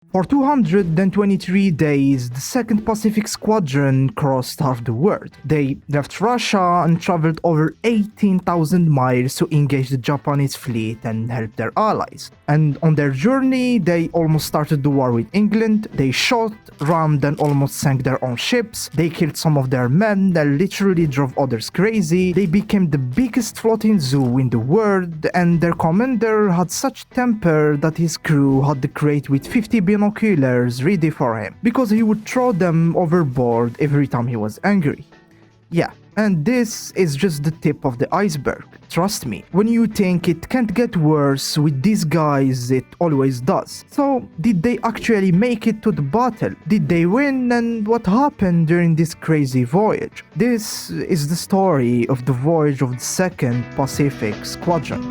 For 223 days, the 2nd Pacific Squadron crossed half the world. They left Russia and traveled over 18,000 miles to engage the Japanese fleet and help their allies. And on their journey, they almost started the war with England. They shot, rammed, and almost sank their own ships. They killed some of their men and literally drove others crazy. They became the biggest floating zoo in the world, and their commander had such temper that his crew had the crate with 50 binoculars ready for him, because he would throw them overboard every time he was angry. Yeah, and this is just the tip of the iceberg. Trust me, when you think it can't get worse with these guys, it always does. So, did they actually make it to the battle? Did they win, and what happened during this crazy voyage? This is the story of the voyage of the 2nd Pacific Squadron.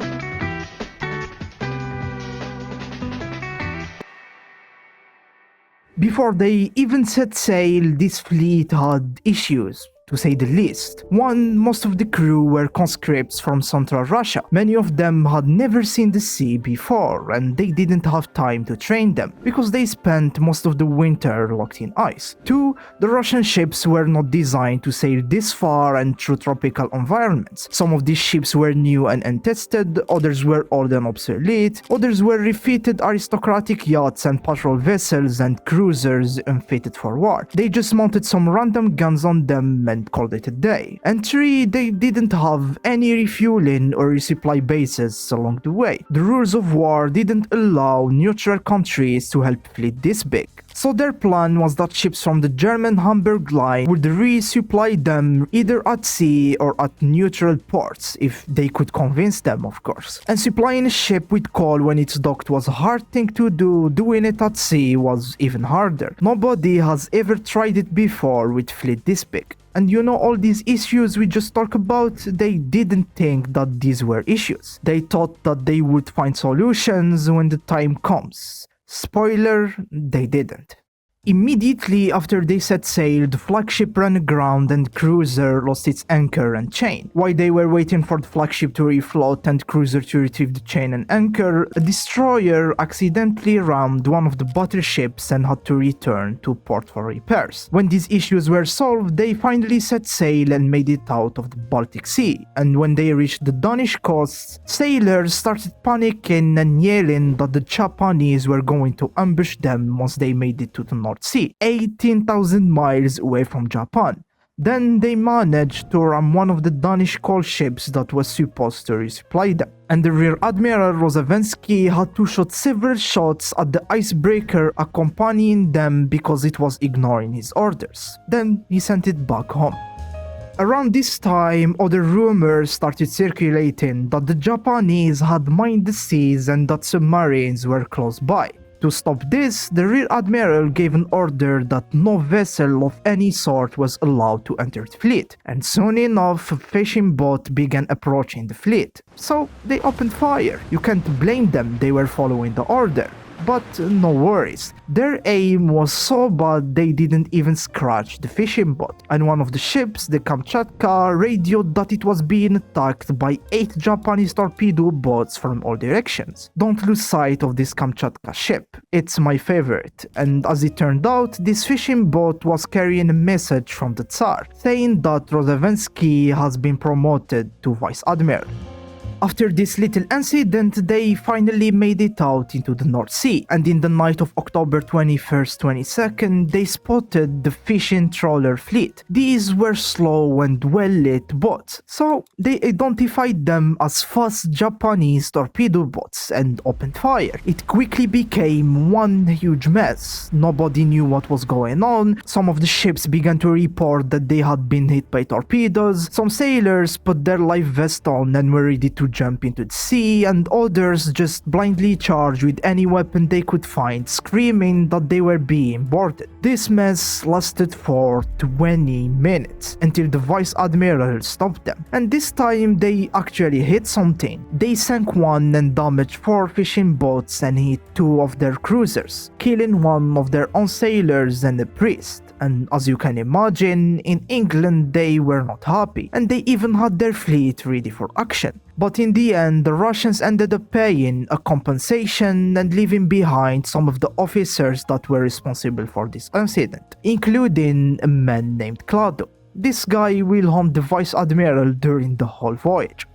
Before they even set sail, this fleet had issues, to say the least. One, most of the crew were conscripts from Central Russia. Many of them had never seen the sea before, and they didn't have time to train them, because they spent most of the winter locked in ice. Two, the Russian ships were not designed to sail this far and through tropical environments. Some of these ships were new and untested, others were old and obsolete, others were refitted aristocratic yachts and patrol vessels and cruisers unfitted for war. They just mounted some random guns on them and called it a day. And three, they didn't have any refueling or resupply bases along the way. The rules of war didn't allow neutral countries to help fleet this big. So their plan was that ships from the German Hamburg line would resupply them either at sea or at neutral ports, if they could convince them, of course. And supplying a ship with coal when it's docked was a hard thing to do. Doing it at sea was even harder. Nobody has ever tried it before with fleet this big. And you know, all these issues we just talked about, they didn't think that these were issues. They thought that they would find solutions when the time comes. Spoiler, they didn't. Immediately after they set sail, the flagship ran aground and cruiser lost its anchor and chain. While they were waiting for the flagship to refloat and cruiser to retrieve the chain and anchor, a destroyer accidentally rammed one of the battleships and had to return to port for repairs. When these issues were solved, they finally set sail and made it out of the Baltic Sea. And when they reached the Danish coast, sailors started panicking and yelling that the Japanese were going to ambush them once they made it to the North Sea, 18,000 miles away from Japan. Then they managed to ram one of the Danish coal ships that was supposed to resupply them. And the Rear Admiral Rozavensky had to shoot several shots at the icebreaker accompanying them because it was ignoring his orders. Then he sent it back home. Around this time, other rumors started circulating that the Japanese had mined the seas and that submarines were close by. To stop this, the Rear Admiral gave an order that no vessel of any sort was allowed to enter the fleet, and soon enough a fishing boat began approaching the fleet. So they opened fire. You can't blame them, they were following the order. But no worries, their aim was so bad they didn't even scratch the fishing boat, and one of the ships, the Kamchatka, radioed that it was being attacked by 8 Japanese torpedo boats from all directions. Don't lose sight of this Kamchatka ship, it's my favorite, and as it turned out, this fishing boat was carrying a message from the Tsar, saying that Rozavensky has been promoted to Vice Admiral. After this little incident, they finally made it out into the North Sea, and in the night of October 21st, 22nd, they spotted the fishing trawler fleet. These were slow and well-lit boats, so they identified them as fast Japanese torpedo boats and opened fire. It quickly became one huge mess. Nobody knew what was going on. Some of the ships began to report that they had been hit by torpedoes. Some sailors put their life vest on and were ready to jump into the sea, and others just blindly charged with any weapon they could find, screaming that they were being boarded. This mess lasted for 20 minutes until the Vice Admiral stopped them, and this time they actually hit something. They sank one and damaged 4 fishing boats and hit 2 of their cruisers, killing one of their own sailors and a priest. And as you can imagine, in England they were not happy, and they even had their fleet ready for action. But in the end, the Russians ended up paying a compensation and leaving behind some of the officers that were responsible for this incident, including a man named Clado. This guy will haunt the Vice Admiral during the whole voyage.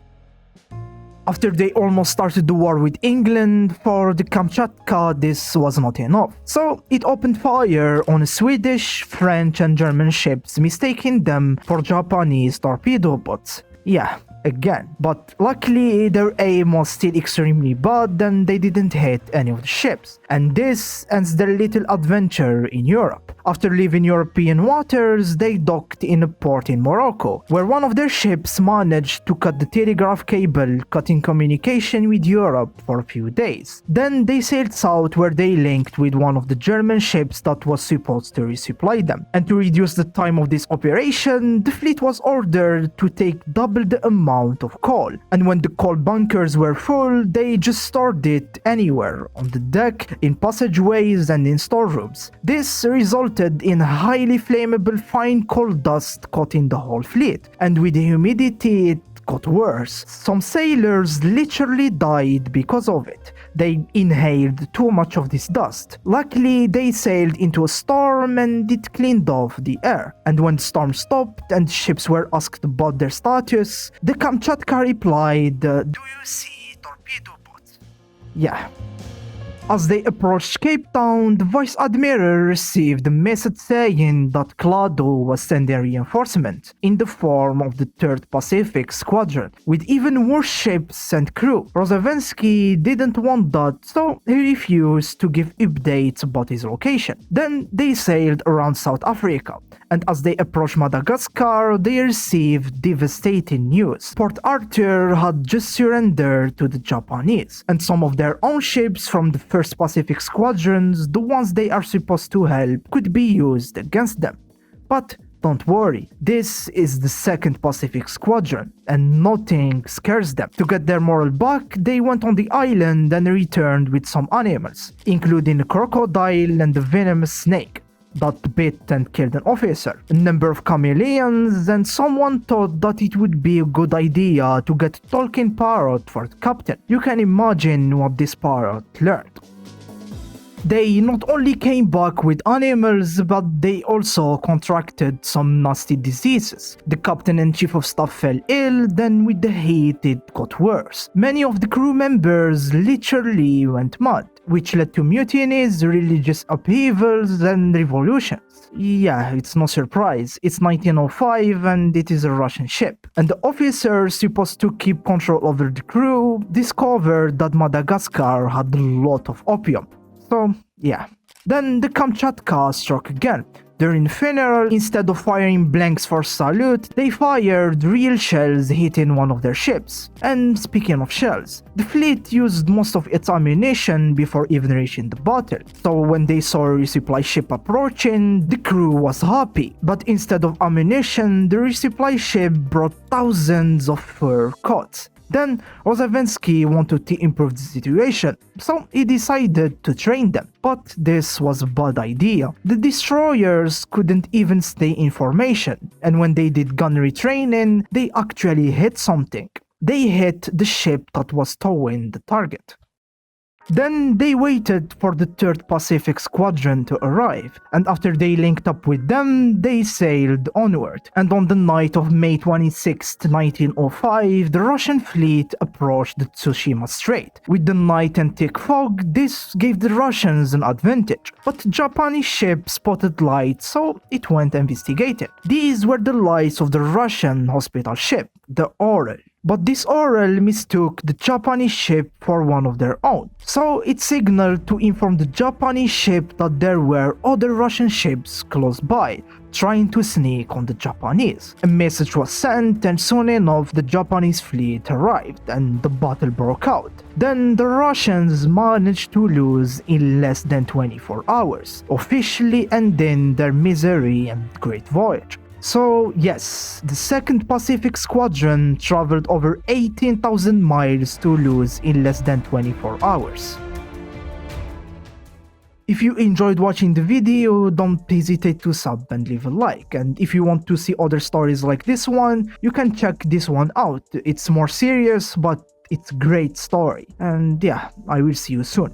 After they almost started the war with England, for the Kamchatka this was not enough. So it opened fire on Swedish, French and German ships, mistaking them for Japanese torpedo boats. Yeah, again. But luckily their aim was still extremely bad and they didn't hit any of the ships. And this ends their little adventure in Europe. After leaving European waters, they docked in a port in Morocco, where one of their ships managed to cut the telegraph cable, cutting communication with Europe for a few days. Then they sailed south, where they linked with one of the German ships that was supposed to resupply them. And to reduce the time of this operation, the fleet was ordered to take double the amount of coal. And when the coal bunkers were full, they just stored it anywhere, on the deck, in passageways and in storerooms. This resulted in highly flammable fine coal dust coating the whole fleet, and with the humidity it got worse. Some sailors literally died because of it. They inhaled too much of this dust. Luckily, they sailed into a storm and it cleaned off the air. And when the storm stopped and ships were asked about their status, the Kamchatka replied, "Do you see torpedo boats?" Yeah. As they approached Cape Town, the Vice Admiral received a message saying that Clado was sending reinforcements in the form of the 3rd Pacific Squadron, with even worse ships and crew. Rozavensky didn't want that, so he refused to give updates about his location. Then they sailed around South Africa, and as they approached Madagascar, they received devastating news. Port Arthur had just surrendered to the Japanese, and some of their own ships from the 1st Pacific Squadrons, the ones they are supposed to help, could be used against them. But don't worry, this is the 2nd Pacific Squadron, and nothing scares them. To get their morale back, they went on the island and returned with some animals, including a crocodile and a venomous snake that bit and killed an officer, a number of chameleons, and someone thought that it would be a good idea to get a talking parrot for the captain. You can imagine what this parrot learned. They not only came back with animals, but they also contracted some nasty diseases. The captain and chief of staff fell ill, then with the heat it got worse. Many of the crew members literally went mad, which led to mutinies, religious upheavals, and revolutions. Yeah, it's no surprise. It's 1905 and it is a Russian ship. And the officer supposed to keep control over the crew discovered that Madagascar had a lot of opium. So, yeah. Then the Kamchatka struck again. During the funeral, instead of firing blanks for salute, they fired real shells hitting one of their ships. And speaking of shells, the fleet used most of its ammunition before even reaching the battle. So when they saw a resupply ship approaching, the crew was happy. But instead of ammunition, the resupply ship brought thousands of fur coats. Then Rozavensky wanted to improve the situation, so he decided to train them. But this was a bad idea. The destroyers couldn't even stay in formation, and when they did gunnery training, they actually hit something. They hit the ship that was towing the target. Then they waited for the 3rd Pacific Squadron to arrive, and after they linked up with them, they sailed onward. And on the night of May 26, 1905, the Russian fleet approached the Tsushima Strait. With the night and thick fog, this gave the Russians an advantage, but the Japanese ship spotted lights, so it went investigating. These were the lights of the Russian hospital ship, the Orel. But this Orel mistook the Japanese ship for one of their own, so it signaled to inform the Japanese ship that there were other Russian ships close by, trying to sneak on the Japanese. A message was sent, and soon enough the Japanese fleet arrived and the battle broke out. Then the Russians managed to lose in less than 24 hours, officially ending their misery and great voyage. So yes, the 2nd Pacific Squadron traveled over 18,000 miles to lose in less than 24 hours. If you enjoyed watching the video, don't hesitate to sub and leave a like, and if you want to see other stories like this one, you can check this one out. It's more serious, but it's a great story. And yeah, I will see you soon.